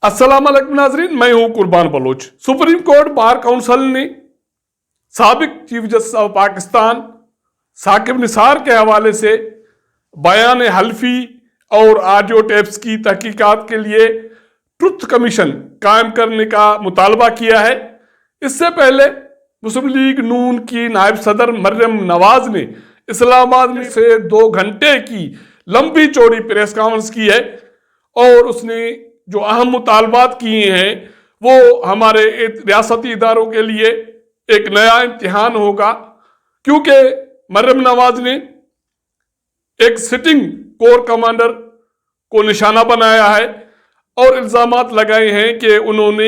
अस्सलाम वालेकुम नाजरीन, मैं हूं Qurban Baloch. Supreme court bar council ने साबिक chief justice of Pakistan Saqib Nisar के हवाले से बयान हल्फी और ऑडियो टेप्स की तहकीकात के लिए ट्रुथ कमीशन कायम करने का मुतालबा किया है। इससे पहले मुस्लिम लीग नून की नायब सदर मरियम नवाज ने इस्लामाबाद में से 2 घंटे की लंबी चौड़ी प्रेस कॉन्फ्रेंस की है और उसने जो अहम मुतालबात किए हैं वो हमारे रियासती इदारों के लिए एक नया इम्तिहान होगा, क्योंकि मरियम नवाज ने एक सिटिंग कोर कमांडर को निशाना बनाया है और इल्जामात लगाए हैं कि उन्होंने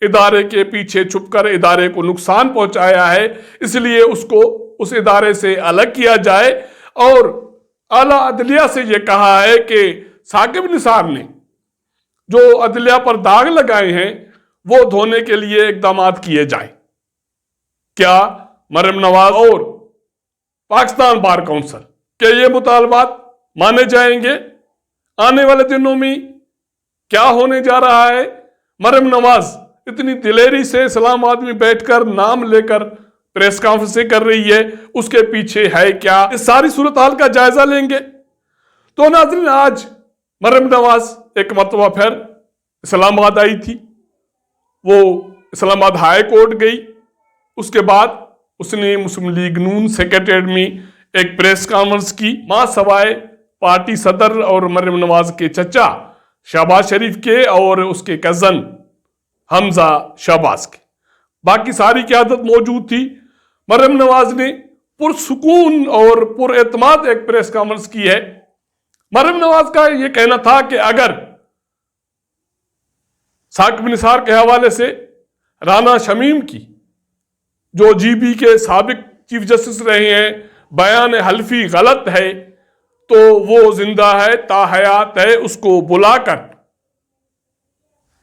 इदारे के पीछे छुपकर इदारे को नुकसान पहुंचाया है, इसलिए उसको उस इदारे से अलग किया जाए। और आला अदलिया से यह कहा है कि साकिब निसार ने जो अदलिया पर दाग लगाए हैं वो धोने के लिए इकदाम किए जाए। क्या मरियम नवाज और पाकिस्तान बार काउंसिल के ये मुतालबात माने जाएंगे? आने वाले दिनों में क्या होने जा रहा है? मरियम नवाज इतनी दिलेरी से इस्लामाबाद में बैठकर नाम लेकर प्रेस कॉन्फ्रेंस कर रही है, उसके पीछे है क्या? इस सारी सूरत हाल का जायजा लेंगे। तो नाज़रीन, आज मरियम नवाज एक मरतबा फिर इस्लामाबाद आई थी। वो इस्लामाबाद हाई कोर्ट गई, उसके बाद उसने मुस्लिम लीग नून सेक्रेटेरिएट में एक प्रेस कॉन्फ्रेंस की, मां सवाए पार्टी सदर और मरियम नवाज के चचा शहबाज शरीफ के और उसके कजन हमजा शहबाज के, बाकी सारी क़यादत मौजूद थी। मरियम नवाज ने पुरसुकून और पुरएतमाद एक प्रेस कॉन्फ्रेंस की है। मरियम नवाज का यह कहना था कि अगर साकिब निसार के हवाले से राना शमीम की, जो जीबी के साबिक चीफ जस्टिस रहे हैं, बयान हल्फी गलत है तो वो जिंदा है, ताहयात है, उसको बुलाकर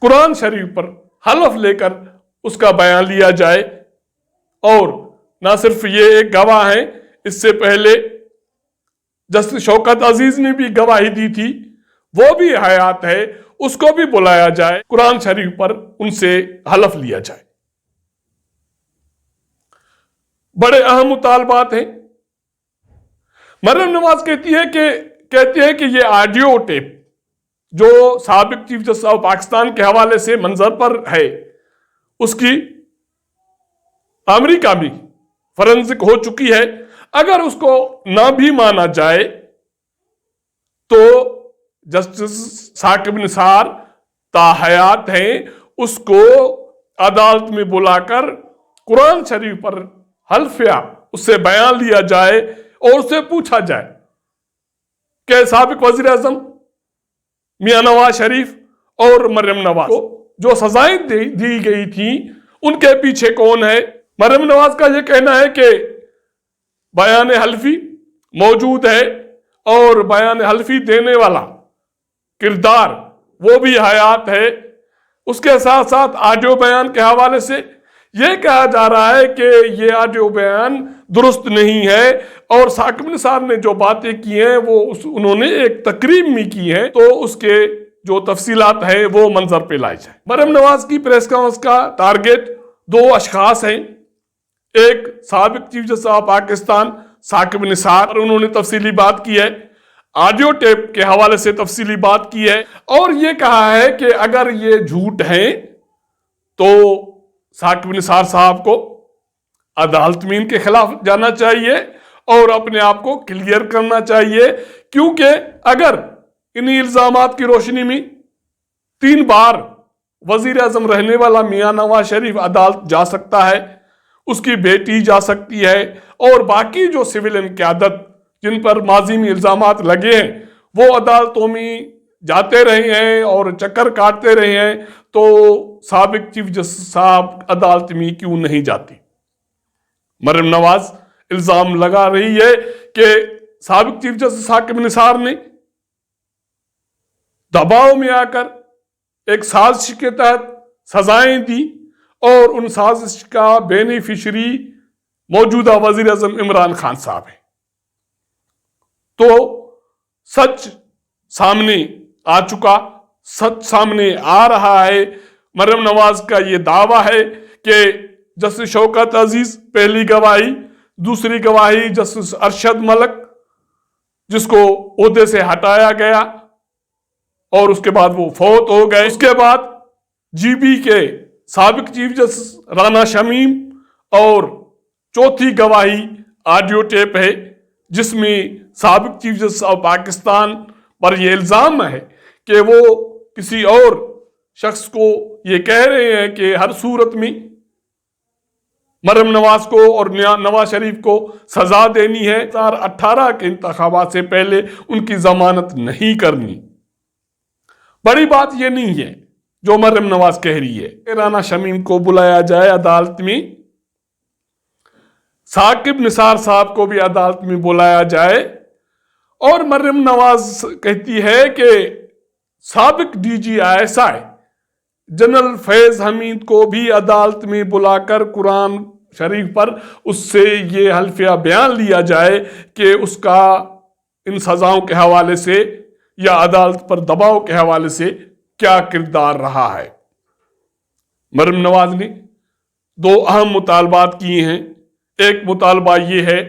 कुरान शरीफ पर हलफ लेकर उसका बयान लिया जाए। और ना सिर्फ ये एक गवाह है, इससे पहले जस्टिस शौकत अजीज ने भी गवाही दी थी, वो भी हयात है, उसको भी बुलाया जाए, कुरान शरीफ पर उनसे हलफ लिया जाए। बड़े अहम मुतालबात हैं। मरियम नवाज कहती है कि ये ऑडियो टेप जो साबिक चीफ जस्टिस ऑफ पाकिस्तान के हवाले से मंजर पर है, उसकी अमेरिका में फॉरेंसिक हो चुकी है। अगर उसको ना भी माना जाए तो जस्टिस साकिब निसार ताहयात हैं, उसको अदालत में बुलाकर कुरान शरीफ पर हल्फिया उससे बयान लिया जाए और उससे पूछा जाए कि साबिक वजीर आजम मियां नवाज शरीफ और मरियम नवाज को जो सजाएं दी गई थी उनके पीछे कौन है। मरियम नवाज का यह कहना है कि बयान हल्फी मौजूद है और बयान हल्फी देने वाला किरदार वो भी हयात है। उसके साथ साथ ऑडियो बयान के हवाले से यह कहा जा रहा है कि यह ऑडियो बयान दुरुस्त नहीं है और साकिब निसार ने जो बातें की हैं वो उन्होंने एक तकरीब में की है, तो उसके जो तफसीलात है वो मंजर पे लाई जाए। मरियम नवाज की प्रेस कॉन्फ्रेंस का टारगेट 2 अशखास हैं। एक साबिक chief justice of Pakistan Saqib Nisar, और उन्होंने तफसीली बात की है, ऑडियो टेप के हवाले से तफसीली बात की है और ये कहा है कि अगर ये झूठ है तो साकिब निसार साहब को अदालत में इनके खिलाफ जाना चाहिए और अपने आप को क्लियर करना चाहिए, क्योंकि अगर इन्हीं इल्जामात की रोशनी में 3 बार वजीर आजम रहने वाला मियां नवाज शरीफ अदालत जा सकता है, उसकी बेटी जा सकती है और बाकी जो सिविलियन क़यादत जिन पर माजी में इल्जामात लगे हैं वो अदालतों में जाते रहे हैं और चक्कर काटते रहे हैं, तो साबिक चीफ जस्टिस साहब अदालत में क्यों नहीं जाती? मरियम नवाज इल्जाम लगा रही है कि साबिक चीफ जस्टिस साकिब निसार ने दबाव में आकर एक साजिश के तहत सजाएं दी और उन साजिश का बेनिफिशरी मौजूदा वजीर आजम इमरान खान साहब है। तो सच सामने आ चुका सच सामने आ रहा है। मरियम नवाज का ये दावा है कि जस्टिस शौकत अजीज पहली गवाही, दूसरी गवाही जस्टिस अरशद मलिक जिसको ओहदे से हटाया गया और उसके बाद वो फौत हो गए। उसके बाद जीबी के साबिक चीफ जस्टिस राना शमीम और चौथी गवाही ऑडियो टेप है जिसमें साबिक चीफ जस्टिस ऑफ पाकिस्तान पर यह इल्जाम है कि वो किसी और शख्स को ये कह रहे हैं कि हर सूरत में मरियम नवाज को और नवाज शरीफ को सजा देनी है। 2018 के इंतखाबात से पहले उनकी जमानत नहीं करनी। बड़ी बात यह नहीं है जो मरियम नवाज कह रही है कि राना शमीम को बुलाया जाए अदालत में, साकिब निसार साहब को भी अदालत में बुलाया जाए, और मरियम नवाज कहती है कि साबिक DGI जनरल फैज हमीद को भी अदालत में बुलाकर कुरान शरीफ पर उससे ये हल्फिया बयान लिया जाए कि उसका इन सजाओं के हवाले से या अदालत पर दबाव के हवाले से क्या किरदार रहा है। मरियम नवाज ने 2 अहम मुतालबात किए हैं। एक मुतालबा ये है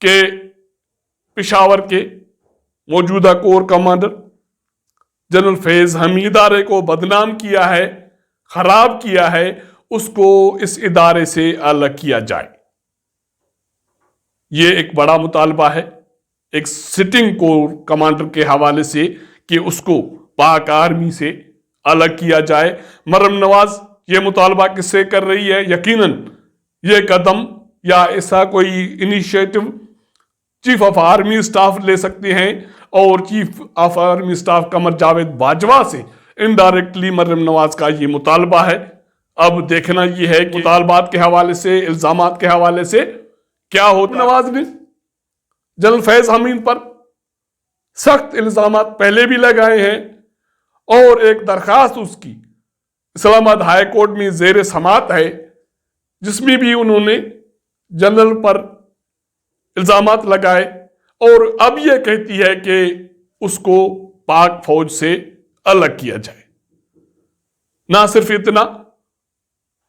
कि पेशावर के मौजूदा core commander general Faiz Hamid इदारे को बदनाम किया है, खराब किया है, उसको इस इदारे से अलग किया जाए। ये एक बड़ा मुतालबा है एक सिटिंग कोर कमांडर के हवाले से कि उसको पाक आर्मी से अलग किया जाए। मरियम नवाज ये मुतालबा किससे कर रही है? यकीनन ये कदम या ऐसा कोई initiative chief of army staff ले सकते हैं और chief of army staff Qamar Javed Bajwa से इनडायरेक्टली मरियम नवाज का ये मुतालबा है। अब देखना ये है कि मुतालबात के हवाले से, इल्जामात के हवाले से क्या होता। नवाज ने जनरल फैज हमीद पर सख्त इल्जामात पहले भी लगाए हैं और एक दरखास्त उसकी इस्लामाबाद हाई कोर्ट में जेर समात है जिसमें भी उन्होंने जनरल पर इल्जामात लगाए और अब यह कहती है कि उसको पाक फौज से अलग किया जाए। ना सिर्फ इतना,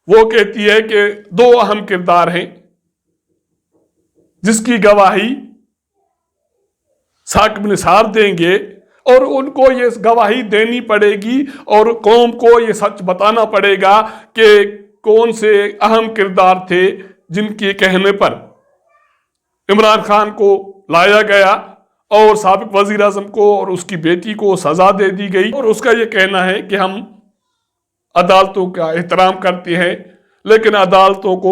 वो कहती है कि 2 अहम किरदार हैं जिसकी गवाही साकिब निसार देंगे और उनको ये गवाही देनी पड़ेगी और कौम को ये सच बताना पड़ेगा कि कौन से अहम किरदार थे जिनके कहने पर इमरान खान को लाया गया और साबिक वजीर आजम को और उसकी बेटी को सजा दे दी गई। और उसका ये कहना है कि हम अदालतों का एहतराम करते हैं लेकिन अदालतों को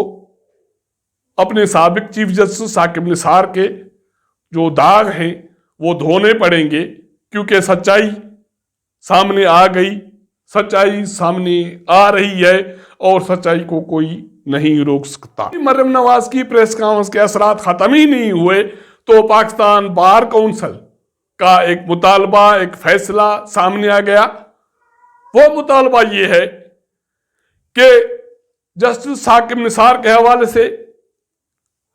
अपने साबिक चीफ जस्टिस साकिब निसार के जो दाग हैं वो धोने पड़ेंगे क्योंकि सच्चाई सामने आ गई, सच्चाई सामने आ रही है और सच्चाई को कोई नहीं रोक सकता। मरियम नवाज की प्रेस कॉन्फ्रेंस के असरात खत्म ही नहीं हुए तो पाकिस्तान बार काउंसिल का एक मुतालबा, एक फैसला सामने आ गया। वो मुतालबा ये है कि जस्टिस साकिब निसार के हवाले से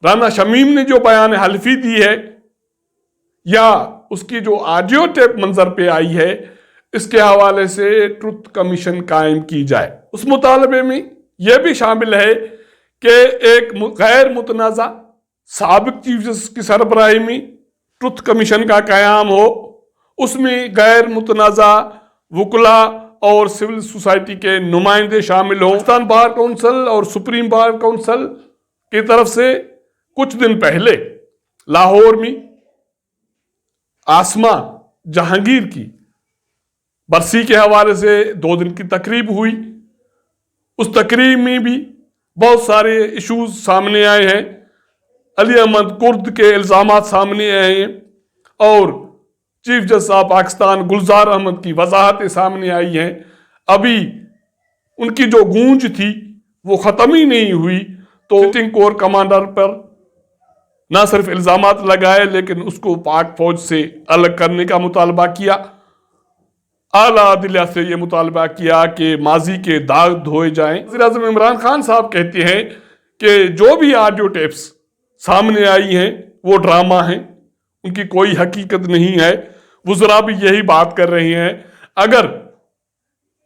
राना शमीम ने जो बयान हल्फी दी है या उसकी जो ऑडियो टेप मंजर पे आई है इसके हवाले से ट्रुथ कमीशन कायम की जाए। उस मुतालबे में यह भी शामिल है कि एक गैर मुतनाज़ा साबिक चीफ जस्टिस की सरबराही में ट्रुथ कमीशन का कयाम हो, उसमें गैर मुतनाज़ा वकला और सिविल सोसाइटी के नुमाइंदे शामिल हों। पाकिस्तान बार काउंसिल और सुप्रीम बार काउंसिल की तरफ से कुछ दिन पहले लाहौर में आसमा जहांगीर की बरसी के हवाले से 2 दिन की तकरीब हुई। उस तकरीब में भी बहुत सारे इश्यूज सामने आए हैं। अली अहमद कुर्द के इल्जामात सामने आए हैं और चीफ जस्टिस ऑफ पाकिस्तान गुलजार अहमद की वजाहतें सामने आई हैं। अभी उनकी जो गूंज थी वो ख़त्म ही नहीं हुई तो सिटिंग कोर कमांडर पर ना सिर्फ इल्जामात लगाए लेकिन उसको पाक फौज से अलग करने का मुतालबा किया। आला अदलिया से ये मुतालबा किया कि माजी के दाग धोए जाएं। वज़ीर आज़म इमरान खान साहब कहते हैं कि जो भी ऑडियो टेप्स सामने आई हैं वो ड्रामा हैं, उनकी कोई हकीकत नहीं है। वज़रा भी यही बात कर रहे हैं। اگر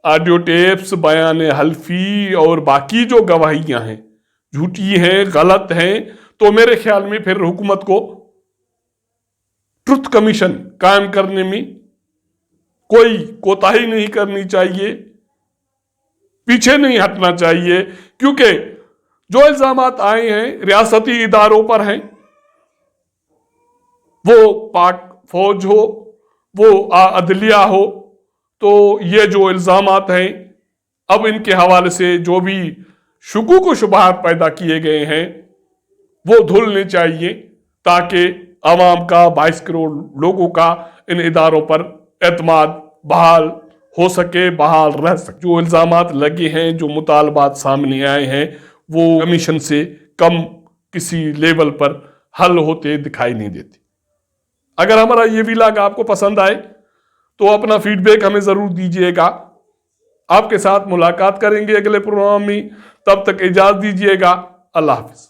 آڈیو ٹیپس، بیان حلفی اور باقی جو گواہیاں ہیں جھوٹی ہیں، غلط ہیں، تو میرے خیال میں پھر حکومت کو ٹروتھ کمیشن قائم کرنے میں کوئی کوتاہی نہیں کرنی چاہیے، پیچھے نہیں ہٹنا چاہیے، کیونکہ جو الزامات آئے ہیں ریاستی اداروں پر ہیں، وہ پاک فوج ہو، وہ عدلیہ ہو، تو یہ جو الزامات ہیں اب ان کے حوالے سے جو بھی شکوک و شبہات پیدا کیے گئے ہیں وہ دھلنے چاہیے، تاکہ عوام کا، 22 کروڑ لوگوں کا ان اداروں پر اعتماد بحال ہو سکے، بحال رہ سکے۔ جو الزامات لگے ہیں، جو مطالبات سامنے آئے ہیں، وہ کمیشن سے کم کسی لیول پر حل ہوتے دکھائی نہیں دیتے۔ اگر ہمارا یہ ویلاگ آپ کو پسند آئے تو اپنا فیڈ بیک ہمیں ضرور دیجیے گا۔ آپ کے ساتھ ملاقات کریں گے اگلے پروگرام میں، تب تک اجازت دیجیے گا۔ اللہ حافظ۔